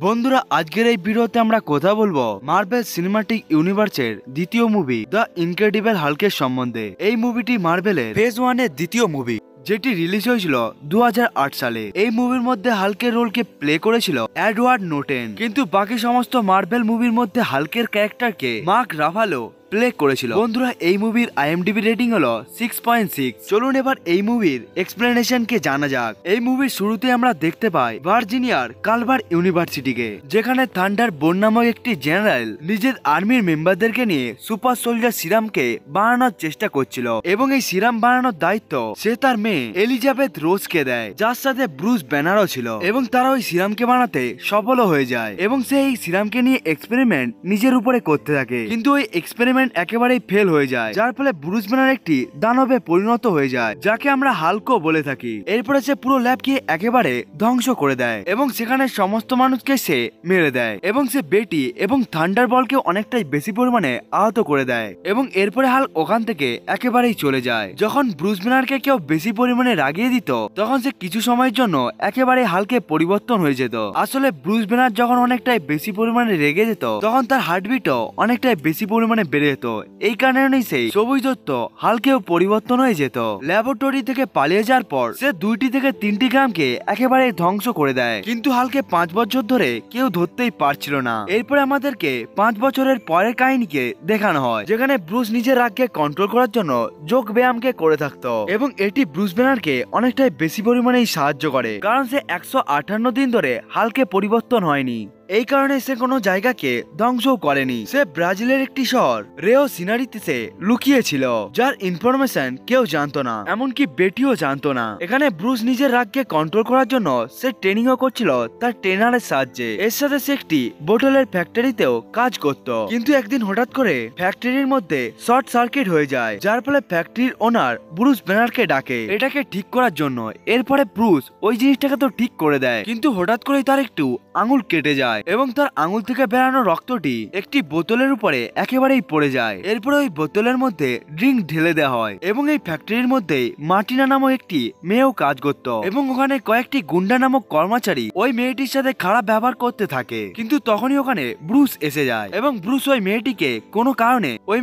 বন্ধুরা আজকের এই ভিডিওতে আমরা কথা বলবো মার্ভেল সিনেমাটিক ইউনিভার্সের দ্বিতীয় মুভি দ্য ইনক্রেডিবল হাল্কের সম্বন্ধে। এই মুভিটি মার্ভেলের ফেজ 1 এর দ্বিতীয় মুভি, যেটি রিলিজ হয়েছিল 2008 সালে। এই মুভির মধ্যে হাল্কের রোলকে প্লে করেছিল এডওয়ার্ড নোর্টন, কিন্তু বাকি সমস্ত মার্ভেল মুভির মধ্যে হাল্কের ক্যারেক্টারকে মার্ক রাফালো প্লে করেছিল। বন্ধুরা এই মুভির আইএমডিবি রেটিং হলো 6.6। চলুন এবার এই মুভির এক্সপ্লেনেশন কে জানা যাক। এই মুভির শুরুতে আমরা দেখতে পাই ভার্জিনিয়ার কালভার ইউনিভার্সিটিকে, যেখানে থান্ডার বোল্ট নামক একটি জেনারেল নিজের আর্মির মেম্বারদেরকে নিয়ে সুপার সোলজার সিরামকে বানানোর চেষ্টা করছিল, এবং এই সিরাম বানানোর দায়িত্ব সে তার মেয়ে এলিজাবেথ রোজকে দেয়, যার সাথে ব্রুস ব্যানারও ছিল, এবং তারা ওই সিরামকে বানাতে সফলও হয়ে যায়, এবং সে এই সিরামকে নিয়ে এক্সপেরিমেন্ট নিজের উপরে করতে থাকে। কিন্তু ওই এক্সপেরিমেন্ট একেবারেই ফেল হয়ে যায়, যার ফলে ব্রুস ব্যানার একটি দানবে পরিণত হয়ে যায়, যাকে আমরা হাল্কও বলে থাকি। এরপরে সে পুরো ল্যাবকে একেবারে ধ্বংস করে দেয়, এবং সেখানে সমস্ত মানুষকে সে মেরে দেয়, এবং সে বেটি এবং থান্ডারবলকে অনেকটাই বেশি পরিমাণে আহত করে দেয়, এবং এরপরে হাল্ক ওখান থেকে একেবারেই চলে যায়। যখন ব্রুস ব্যানারকে কেউ বেশি পরিমাণে রাগিয়ে দিত, তখন সে কিছু সময়ের জন্য একেবারে হাল্কে পরিবর্তন হয়ে যেত। আসলে ব্রুস ব্যানার যখন অনেকটাই বেশি পরিমাণে রেগে যেত, তখন তার হার্টবিটও অনেকটাই বেশি পরিমাণে বেড়ে যেত। এই কারণেই সেই সবুজ দত্ত হালকেও পরিবর্তন হয়ে যেত। ল্যাবরেটরি থেকে পালিয়ে যাওয়ার পর সে 2টি থেকে 3টি গ্রামকে একেবারে ধ্বংস করে দেয়, কিন্তু হালকে 5 বছর ধরে কেউ ধরতেই পারছিল না। এরপরে আমাদেরকে 5 বছরের পরের কাহিনীকে দেখানো হয়, যেখানে ব্রুস নিজের রাগকে কন্ট্রোল করার জন্য যোগ ব্যায়ামকে করে থাকতো, এবং এটি ব্রুস ব্যানারকে অনেকটাই বেশি পরিমাণেই সাহায্য করে, কারণ সে 158 দিন ধরে হালকে পরিবর্তন হয়নি। এই কারণে সে কোনো জায়গাকে ধ্বংসও করেনি। সে ব্রাজিলের একটি শহর রেও সিনারিতে লুকিয়েছিল, যার ইনফরমেশন কেউ জানতো না, এমনকি বেটিও জানতো না। এখানে ব্রুস নিজের রাগকে কন্ট্রোল করার জন্য সে ট্রেনিংও করছিল তার ট্রেনারের সাহায্যে। এর সাথে সে একটি বোতলের ফ্যাক্টরিতেও কাজ করত, কিন্তু একদিন হঠাৎ করে ফ্যাক্টরির মধ্যে শর্ট সার্কিট হয়ে যায়, যার ফলে ফ্যাক্টরির ওনার ব্রুস ব্যানারকে ডাকে এটাকে ঠিক করার জন্য। এরপরে ব্রুস ওই জিনিসটাকে তো ঠিক করে দেয়, কিন্তু হঠাৎ করেই তার একটু আঙুল কেটে যায়, এবং তার আঙুল থেকে বেরানো রক্তটি একটি বোতলের উপরে একেবারেই পড়ে যায়। এরপরে ওই বোতলের মধ্যে ড্রিঙ্ক ঢেলে দেওয়া হয়, এবং এই ফ্যাক্টরির মধ্যে মার্টিনা নামক একটি মেয়েও কাজ করত, এবং ওখানে কয়েকটি গুন্ডা নামক কর্মচারী ওই মেয়েটির সাথে খারাপ ব্যবহার করতে থাকে। কিন্তু তখনই ওখানে ব্রুস এসে যায়, এবং ব্রুস ওই মেয়েটিকে কোনো কারণে ওই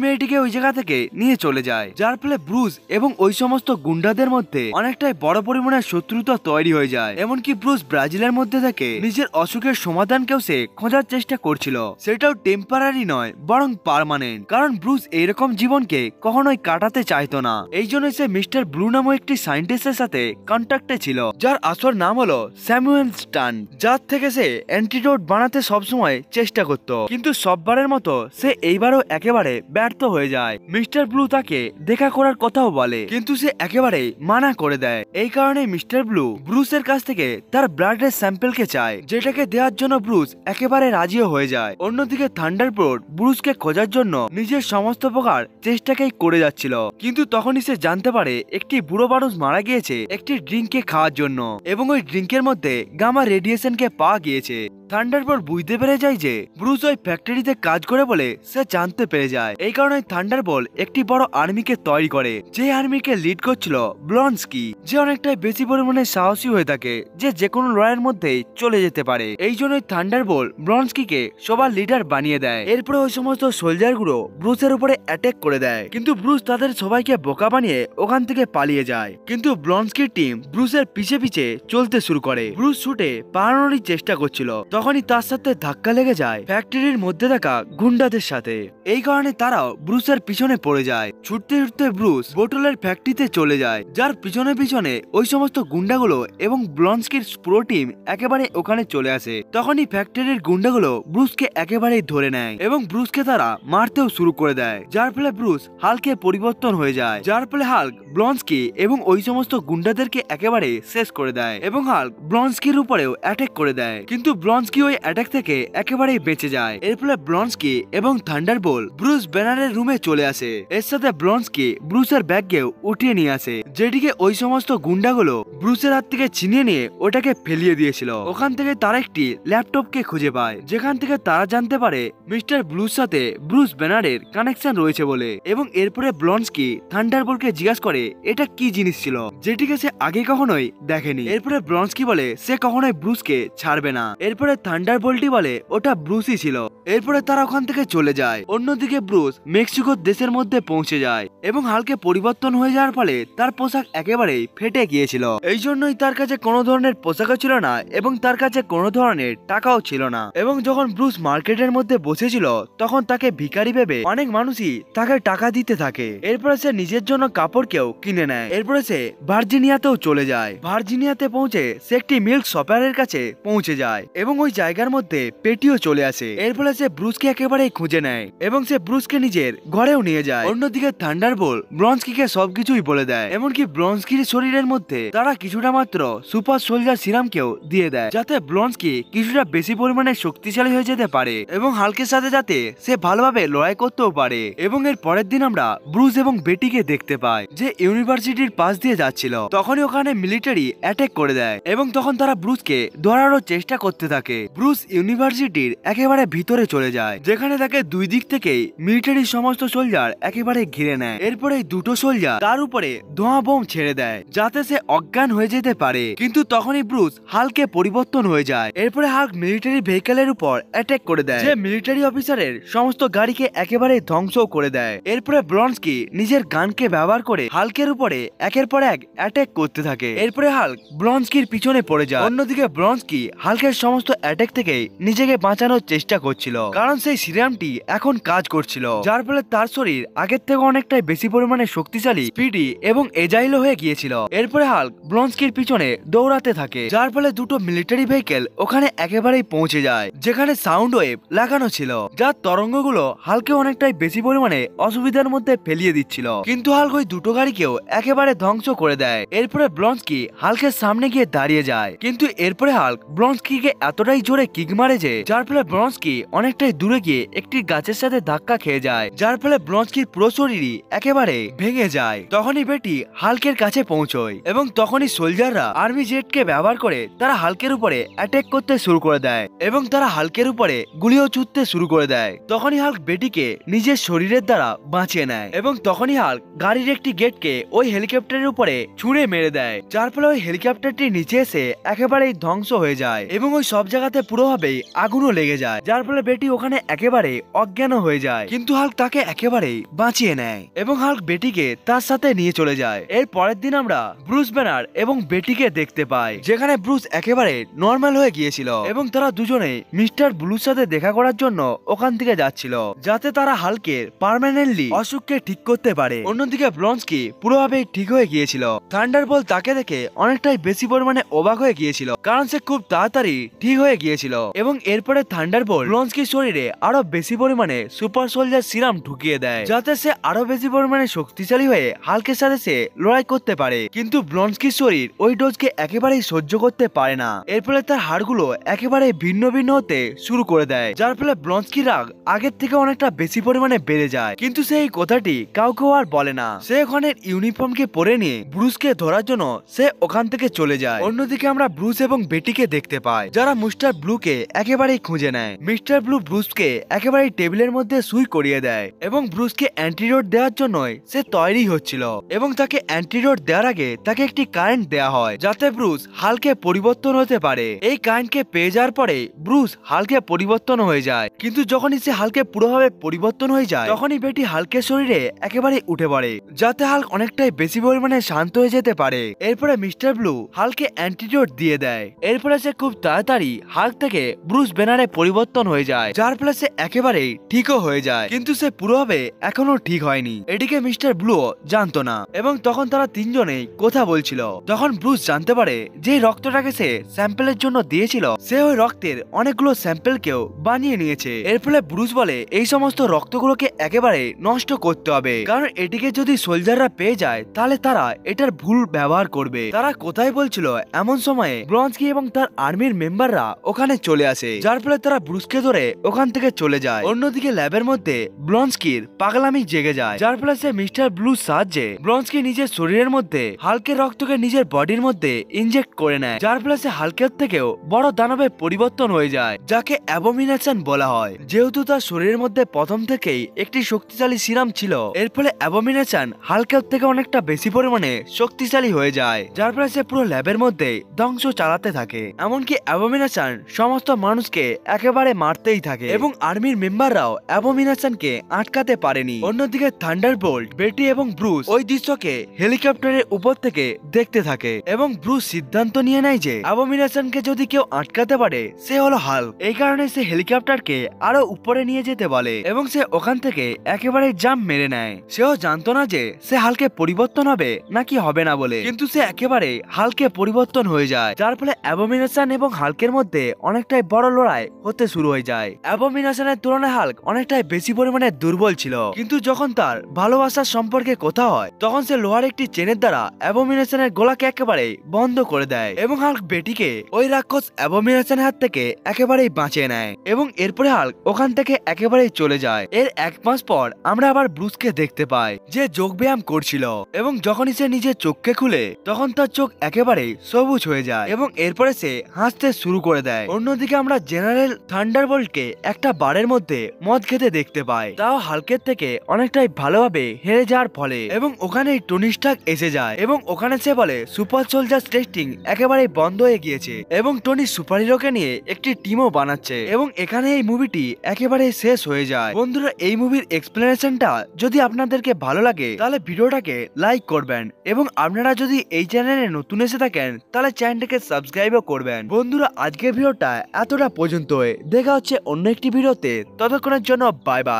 জায়গা থেকে নিয়ে চলে যায়, যার ফলে ব্রুস এবং ওই সমস্ত গুন্ডাদের মধ্যে অনেকটাই বড় পরিমাণের শত্রুতা তৈরি হয়ে যায়। এমনকি ব্রুস ব্রাজিলের মধ্যে থেকে নিজের অসুখের সমাধানকেও সে খোঁজার চেষ্টা করছিল, সেটাও টেম্পোরারি নয় বরং পার্মানেন্ট, কারণ ব্রুস এইরকম জীবনকে কখনোই কাটাতে চাইতো না। এই জন্য সে মিস্টার ব্লু নামক একটি সায়েন্টিস্টের সাথে কন্ট্যাক্টে ছিল, যার আসল নাম হলো স্যামুয়েল স্টান, যার থেকে সে অ্যান্টিডোট বানাতে সবসময় চেষ্টা করত, কিন্তু সববারের মতো সে এইবারও একেবারে ব্যর্থ হয়ে যায়। মিস্টার ব্লু তাকে দেখা করার কথাও বলে, কিন্তু সে একেবারে মানা করে দেয়। এই কারণে মিস্টার ব্লু ব্রুসের কাছ থেকে তার ব্লাডের স্যাম্পেলকে চায়, যেটাকে দেওয়ার জন্য ব্রুস একেবারে রাজিও হয়ে যায়। অন্যদিকে থান্ডারবোল্ট ব্রুসকে খোঁজার জন্য নিজের সমস্ত প্রকার চেষ্টাকেই করে যাচ্ছিল, কিন্তু তখনই সে জানতে পারে একটি বুড়ো মানুষ মারা গিয়েছে একটি ড্রিঙ্ককে খাওয়ার জন্য, এবং ওই ড্রিঙ্কের মধ্যে গামা রেডিয়েশনকে পাওয়া গিয়েছে। থান্ডারবোল্ট বুঝতে পেরে যায় যে ব্রুস ওই ফ্যাক্টরিতে কাজ করে বলে সে জানতে পেরে যায়। এই কারণে থান্ডারবোল্ট একটি বড় আর্মিকে তৈরি করে, যে আর্মিকে লিড করছিল ব্লন্সকি, যে অনেকটাই বেশি পরিমাণে সাহসী হয়ে থাকে, যে কোনো লড়াইয়ের মধ্যেই চলে যেতে পারে। এই জন্যই থান্ডারবোল্ট ব্লন্সকিকে সবার লিডার বানিয়ে দেয়। এরপরে ওই সমস্ত সোলজারগুলো ব্রুসের উপরে অ্যাটাক করে দেয়, কিন্তু ব্রুস তাদের সবাইকে বোকা বানিয়ে ওখান থেকে পালিয়ে যায়। কিন্তু ব্লন্সকির টিম ব্রুসের পিছে পিছে চলতে শুরু করে। ব্রুস ছুটে পালানোরই চেষ্টা করছিল, তখনই তার সাথে ধাক্কা লেগে যায় ফ্যাক্টরির মধ্যে থাকা গুন্ডাদের সাথে। এই কারণে তারাও ব্রুসের পিছনে পড়ে যায়। ছুটতে ছুটতে ব্রুস বোতলের ফ্যাক্টরিতে চলে যায়, যার পিছনে পিছনে ওই সমস্ত গুন্ডাগুলো এবং ব্লন্সকির পুরো টিম একেবারে ওখানে চলে আসে। তখনই ফ্যাক্টরির গুন্ডাগুলো ব্রুসকে একেবারেই ধরে নেয়, এবং ব্রুসকে তারা মারতেও শুরু করে দেয়, যার ফলে ব্রুস হাল্কে পরিবর্তন হয়ে যায়, যার ফলে হাল্ক ব্লন্সকি এবং ওই সমস্ত গুন্ডাদেরকে একেবারে শেষ করে দেয়, এবং হাল্ক ব্লন্সকির উপরেও অ্যাটাক করে দেয়, কিন্তু ব্লন্সকি ওই অ্যাটাক থেকে একেবারেই বেঁচে যায়। এর ফলে ব্লন্সকি এবং থান্ডারবোল্ট ব্রুস ব্যানারের রুমে চলে আসে। এর সাথে ব্লন্সকি ব্রুসের ব্যাগকেও উঠিয়ে নিয়ে আসে, যেটিকে ওই সমস্ত গুন্ডাগুলো ব্রুসের হাত থেকে ছিনিয়ে নিয়ে ওটাকে ফেলিয়ে দিয়েছিল। ওখান থেকে তারা একটি ল্যাপটপকে খুঁজে পায়, যেখান থেকে তারা জানতে পারে মিস্টার ব্লুর সাথে ব্রুস ব্যানারের কানেকশন রয়েছে বলে, এবং এরপরে ব্লন্সকি থান্ডারবোল্টকে জিজ্ঞাসা করে এটা কি জিনিস ছিল, যেটিকে সে আগে কখনোই দেখেনি। এরপরে ব্লন্সকি বলে সে কখনোই ব্রুসকে ছাড়বে না। এরপরে থান্ডারবোল্টই বলে ওটা ব্রুসই ছিল। এরপরে তারা ওখান থেকে চলে যায়। অন্যদিকে ব্রুস মেক্সিকোর দেশের মধ্যে পৌঁছে যায় এবং হালকে পরিবর্তন হয়ে যাওয়ার ফলে তার পোশাক একেবারেই ফেটে গিয়েছিল। এই জন্যই তার কাছে কোনো ধরনের পোশাকও ছিল না এবং তার কাছে কোনো ধরনের টাকাও ছিল না। এবং যখন ব্রুস মার্কেটের মধ্যে বসেছিল তখন তাকে ভিখারি ভেবে অনেক মানুষই তাকে টাকা দিতে থাকে। এরপরে সে নিজের জন্য কাপড়কেও কিনে নেয়। এরপরে সে ভার্জিনিয়াতেও চলে যায়। ভার্জিনিয়াতে পৌঁছে সে একটি মিল্ক শপারের কাছে পৌঁছে যায় এবং ওই জায়গার মধ্যে পেটিও চলে আসে। এর ফলে সে ব্রুসকে একেবারেই খুঁজে নেয় এবং সে ব্রুসকে নিজের ঘরেও নিয়ে যায়। অন্যদিকে থান্ডারবোল্ট ব্রনস্কিকে সবকিছুই বলে দেয়, এমনকি ব্রনস্কির শরীরের মধ্যে তারা কিছুটা মাত্র সুপার সোলজার সিরামকেও দিয়ে দেয়, যাতে ব্রনস্কি কিছুটা বেশি পরিমাণে শক্তিশালী হয়ে যেতে পারে এবং হালকের সাথে যাতে সে ভালোভাবে লড়াই করতেও পারে। এবং এর পরের দিন আমরা ব্রুস এবং বেটিকে দেখতে পাই যে ইউনিভার্সিটির পাশ দিয়ে যাচ্ছিল। তখনই ওখানে মিলিটারি অ্যাটাক করে দেয় এবং তখন তারা ব্রুসকে ধরারও চেষ্টা করতে থাকে। ব্রুস ইউনিভার্সিটির একেবারে ভিতরে চলে যায়, যেখানে তাকে দুই দিক থেকেই মিলিটারির সমস্ত সোলজার একেবারে ঘিরে নেয়। এরপরে দুটো সোলজার তার উপরে ধোঁয়া বোম ছেড়ে দেয় যাতে সে অজ্ঞান হয়ে যেতে পারে, কিন্তু তখনই ব্রুস হালকে পরিবর্তন হয়ে যায়। এরপরে হাল্ক মিলিটারি ভেহিকেলের উপর অ্যাটাক করে দেয়, যে মিলিটারি অফিসারের সমস্ত গাড়িকে একেবারে ধ্বংস করে দেয়। এরপরে ব্রনস্কি নিজের গানকে ব্যবহার করে হাল্কের উপরে একের পর এক অ্যাটাক করতে থাকে। এরপরে হাল্ক ব্রনস্কির পিছনে পড়ে যায়। অন্যদিকে ব্রনস্কি হাল্কের সমস্ত অ্যাটাক থেকে নিজেকে বাঁচানোর চেষ্টা করছিল, কারণ সেই সিরামটি এখন কাজ করছিল, যার ফলে তার শরীর আগের থেকে অনেকটাই বেশি পরিমাণে শক্তিশালী, স্পিডি এবং এজাইলও হয়ে গিয়েছিল। এরপরে হাল্ক ব্রনস্কির পিছনে দৌড়াতে থাকে, যার ফলে দুটো মিলিটারি ভেহিকেল ওখানে একেবারেই পৌঁছে যায়, যেখানে সাউন্ড ওয়েভ লাগানো ছিল, যার তরঙ্গগুলো হালকে অনেকটাই বেশি পরিমাণে অসুবিধার মধ্যে ফেলিয়ে দিচ্ছিল। কিন্তু হাল্ক ওই দুটো গাড়িকেও একেবারে ধ্বংস করে দেয়। এরপরে ব্রনস্কি হাল্কের সামনে গিয়ে দাঁড়িয়ে যায়, কিন্তু এরপরে হাল্ক ব্রনস্কিকে এতটাই জোরে কিক মারে যে যার ফলে ব্রনস্কি অনেকটাই দূরে গিয়ে একটি গাছের সাথে ধাক্কা খেয়ে যায়, যার ফলে ব্রনস্কির পুরো শরীরই একেবারে ভেঙে যায়। তখনই বেটি হাল্কের কাছে পৌঁছয় এবং তখনই সোলজাররা আর্মি জেটকে ব্যবহার করে তারা হাল্কের উপরে অ্যাটাক করতে শুরু করে দেয় এবং তারা হাল্কের উপরে গুলিও ছুটতে শুরু করে দেয়। তখনই হাল্ক বেটিকে নিজের শরীরের দ্বারা বাঁচিয়ে নেয় এবং তখনই হাল্ক গাড়ির একটি গেটকে ওই হেলিকপ্টারের উপরে ছুঁড়ে মেরে দেয়, যার ফলে ওই হেলিকপ্টারটি নিচে এসে একেবারেই ধ্বংস হয়ে যায় এবং ওই সব জায়গাতে পুরোভাবেই আগুনও লেগে যায়, যার ফলে বেটি ওখানে একেবারে অজ্ঞান হয়ে যায়। কিন্তু হাল্ক তাকে একেবারেই বাঁচিয়ে নেয় এবং হাল্ক বেটিকে তার সাথে নিয়ে চলে যায়। এর পরের দিন আমরা ব্রুস ব্যানার এবং বেটিকে দেখতে পাই, যেখানে ব্রুস একেবারে নর্মাল হয়ে গিয়েছিল এবং তারা দুজনে মিস্টার ব্লুর সাথে দেখা করার জন্য ওখান থেকে যাচ্ছিল, যাতে তারা হাল্কের পার্মানেন্টলি অসুখকে ঠিক করতে পারে। অন্যদিকে ব্রনস্কি পুরোভাবে ঠিক হয়ে গিয়েছিল। থান্ডারবোল্ট তাকে দেখে অনেকটাই বেশি পরিমাণে অবাক হয়ে গিয়েছিল, কারণ সে খুব তাড়াতাড়ি ঠিক হয়ে গিয়েছিল। এবং এরপরে থান্ডারবোল্ট ব্রনস্কির শরীরে আরো বেশি পরিমাণে সুপার সোলজার সিরাম ঢুকিয়ে দেয়, যাতে সে আরো বেশি পরিমাণে শক্তিশালী হয়ে হাল্কের সাথে সে লড়াই করতে পারে। কিন্তু ব্রনস্কির শরীর ওই ডোজকে একেবারেই সহ্য করতে পারে না। এর ফলে তার হাড়গুলো একেবারে ভিন্ন ভিন্ন হতে শুরু করে দেয়, যার ফলে ব্রনস্কির রাগ আগের থেকে অনেকটা বেশি পরিমাণে বেড়ে যায়। কিন্তু সে এই কথাটি কাউকেও আর বলে না। সে ওখানে ইউনিফর্মকে পরে নিয়ে ব্রুসকে ধরার জন্য সে ওখান থেকে চলে যায়। অন্যদিকে আমরা ব্রুস এবং বেটিকে দেখতে পাই, যারা মিস্টার ব্লুকে একেবারেই খুঁজে নেয়। মিস্টার ব্লু ব্রুসকে একেবারেই টেবিলের মধ্যে সুই করিয়ে দেয় এবং ব্রুসকে অ্যান্টিডোট দেওয়ার জন্যই সে তৈরি হচ্ছিল এবং তাকে অ্যান্টিডোট দেওয়ার আগে তাকে একটি কারেন্ট দেওয়া হয়, যাতে ব্রুস হালকে পরিবর্তন হতে পারে। এই কারেন্টকে পেয়ে যাওয়ার পরে ব্রুস হালকে পরিবর্তন হয়ে যায়, কিন্তু যখনই সে হালকে পুরোভাবে পরিবর্তন হয়ে যায় তখনই বেটি হালকের শরীরে একেবারে উঠে পড়ে, যাতে হাল্ক অনেকটাই বেশি পরিমাণে শান্ত হয়ে যেতে পারে। এরপরে মিস্টার ব্লু হালকে অ্যান্টিডোট দিয়ে দেয়। এরপরে সে খুব তাড়াতাড়ি হাল্ক থেকে ব্রুস ব্যানারে পরিবর্তন হয়ে যায়, যার ফলে সে একেবারেই ঠিকও হয়ে যায়। কিন্তু সে পুরোভাবে এখনো ঠিক হয়নি, এটিকে মিস্টার ব্লু জানতো না এবং তখন তারা তিনজনেই কথা বলছিল। তখন ব্রুস জানতে পারে যে রক্তটাকে সে স্যাম্পেলের জন্য দিয়েছিল, সে ওই রক্তের অনেকগুলো স্যাম্পেলকেও বানিয়ে নিয়েছে। এর ফলে ব্রুস বলে এই সমস্ত রক্তগুলোকে একেবারে নষ্ট করতে হবে, কারণ এটিকে যদি সোলজাররা পেয়ে যায় তাহলে তারা এটার ভুল ব্যবহার করবে। তারা কোথায় বলছিল এমন সময়ে ব্রনস্কি এবং তার আর্মির মেম্বাররা ওখানে চলে আসে, যার ফলে তারা ব্রুসকে ধরে ওখান থেকে চলে যায়। অন্যদিকে ল্যাবের মধ্যে ব্রনস্কির পাগলামি জেগে যায়, যার ফলে সে মিস্টার ব্লুর সাহায্যে ব্রনস্কি নিজের শরীরের মধ্যে হাল্কের রক্তকে নিজের বডির মধ্যে ইনজেক্ট করে নেয়, যার ফলে সে হাল্কের থেকেও বড় দানবে পরিবর্তন হয়ে যায়, যাকে অ্যাবোমিনেশন বলা হয়। হয়, যেহেতু তার শরীরের মধ্যে প্রথম থেকেই একটি শক্তিশালী সিরাম ছিল। এর ফলে অ্যাবোমিনেশন হাল্কের থেকে অনেকটা বেশি পরিমাণে শক্তিশালী হয়ে যায়, যার ফলে সে পুরো ল্যাবের মধ্যে ধ্বংস চালাতে থাকে। এমনকি অ্যাবোমিনেশন সমস্ত মানুষকে একেবারে মারতেই থাকে এবং আর্মির মেম্বাররাও অ্যাবোমিনেশনকে আটকাতে পারেনি। অন্যদিকে থান্ডারবোল্ট, বেটি এবং ব্রুস ওই দৃশ্যকে হেলিকপ্টারের উপর থেকে দেখতে থাকে এবং ব্রুস সিদ্ধান্ত নিয়ে নেয় যে অ্যাবোমিনেশনকে যদি কেউ আটকাতে পারে সে হলো হাল্ক। এই কারণে সে হেলিকপ্টারকে আরো উপরে নিয়ে যেতে বলে এবং সে ওখান থেকে একেবারে জাম্প মেরে নেয়। সেও জানতো না যে সে হাল্কে পরিবর্তন হবে নাকি হবে না বলে, কিন্তু সে একেবারে হাল্কে পরিবর্তন হয়ে যায়, যার ফলে অ্যাবোমিনেশন এবং হাল্কের মধ্যে অনেকটাই বড় লড়াই হতে শুরু হয়ে যায়। অ্যাবোমিনেশনের তুলনায় হাল্ক অনেকটাই বেশি পরিমাণে দুর্বল ছিল, কিন্তু যখন তার ভালোবাসার সম্পর্কে কথা হয় তখন সে লোহার একটি চেনের দ্বারা অ্যাবোমিনেশনের গলাকে একেবারে বন্ধ করে দেয় এবং হাল্ক বেটিকে ওই রাক্ষস অ্যাবোমিনেশনের হাত থেকে একেবারেই বাঁচিয়ে নেয় এবং এরপরে হাল্ক ওখান থেকে একেবারেই চলে যায়। এর 1 মাস পর আমরা আবার ব্রুসকে দেখতে পাই যে যোগব্যায়াম করছিল এবং যখনই সে নিজের চোখকে খুলে তখন তার চোখ একেবারেই সবুজ হয়ে যায় এবং এরপরে সে হাসতে শুরু করে দেয়। অন্যদিকে আমরা জেনারেল থান্ডারবোল্টকে একটা বারের মধ্যে মদ খেতে দেখতে পাই, তাও হাল্কের থেকে অনেকটাই ভালোভাবে হেরে যাওয়ার ফলে, এবং ওখানেই টনি স্টার্ক এসে যায় এবং ওখানে সে বলে সুপার সোলজার টেস্টিং একেবারেই বন্ধ হয়ে গিয়েছে এবং টনি সুপার হিরোকে নিয়ে একটি টিমও বানাচ্ছে এবং এখানে এই মুভিটি একেবারে শেষ হয়ে যায়। বন্ধুরা, এই মুভির এক্সপ্লেনেশনটা যদি আপনাদেরকে ভালো লাগে তাহলে ভিডিওটাকে লাইক করবেন এবং আপনারা যদি এই চ্যানেলে নতুন এসে থাকেন তাহলে চ্যানেলটাকে সাবস্ক্রাইবও করবেন। বন্ধুরা, আজকের ভিডিওটা এতটা পর্যন্তই, দেখা হচ্ছে অন্য একটি ভিডিওতে, ততক্ষণের জন্য বাই বাই।